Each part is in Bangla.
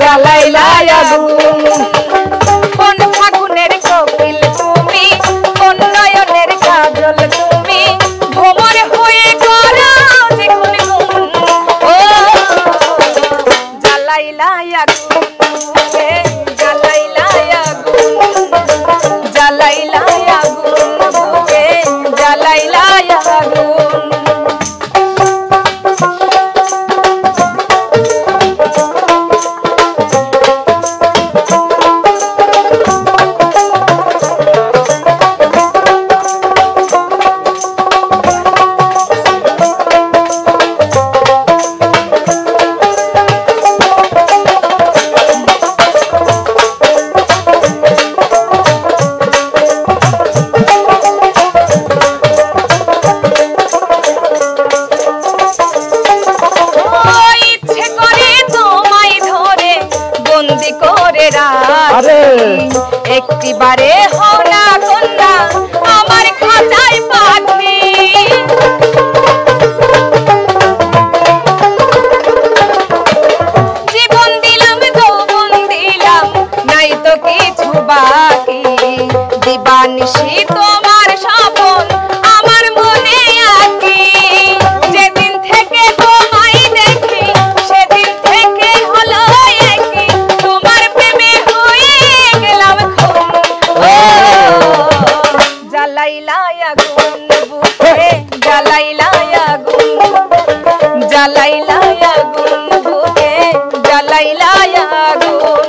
জ্বালাইলা আগুন কোন ফাগুনের কোকিল তুমি কোন নয়নের কাজল তুমি ভ্রমর হয়ে করো যে গুনগুন ও জ্বালাইলা আগুন জ্বালাইলা আগুন জ্বালাইলা আগুন বুকে জ্বালাইলা আগুন একটিবারে হও না কন্যা আমার খাঁচায় পাখি জীবন দিলাম যৌবন দিলাম নাই তো কিছু বাকি দিবানিশি তোমার স্বপন আমার মনে আঁকি যেদিন থেকে তোমায় দেখি সেদিন থেকে হলো একই তোমার প্রেমে হয়ে গেলাম খুন জ্বালাইলা আগুন বুকে জ্বালাইলা আগুন জ্বালাইলা আগুন বুকে জ্বালাইলা আগুন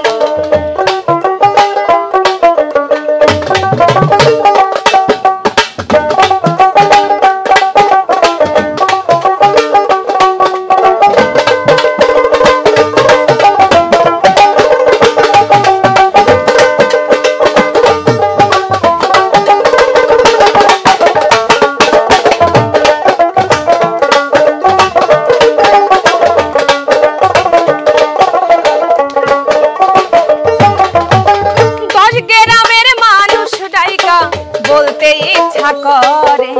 বলতে ইচ্ছা করে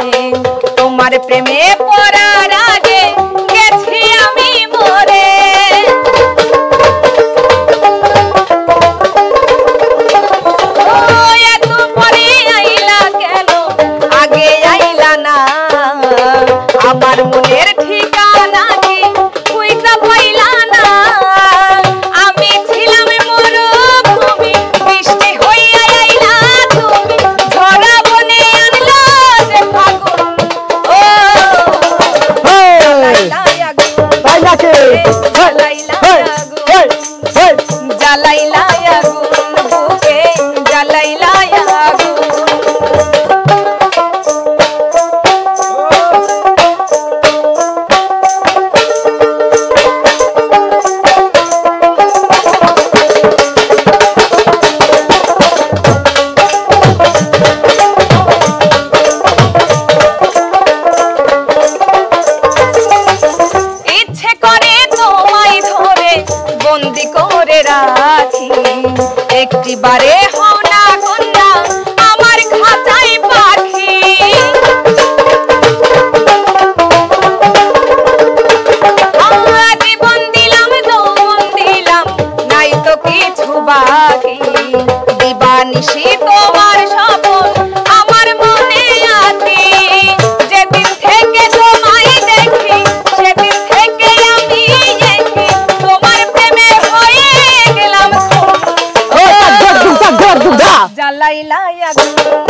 তোমার প্রেমে পড়ার আগে গেছি আমি মরে এত পরে আইলা কেন আগে আইলা না আমার মনের ঠিকানা কি কইতা পাইলা না আমি ছিলাম মরুভূমি বৃষ্টি হইয়া আইলা তুমি ঝরা বনে আনলা যে ফাগুন ও জ্বালাইলা আগুন জ্বালাইলা আগুন জ্বালাইলা আগুন বুকে জ্বালাইলা আগুন বন্দি করে রাখি একটিবারে হও না কন্যা আমার খাঁচায় পাখি জীবন দিলাম যৌবন দিলাম নাই তো কিছু বাকি দিবানিশি তোমার স্বপন আমার মনে আঁকি যেদিন থেকে তোমায় দেখি সেদিন থেকে আমি দেখি তোমার প্রেমে হয়ে গেলাম জ্বালাইলা আগুন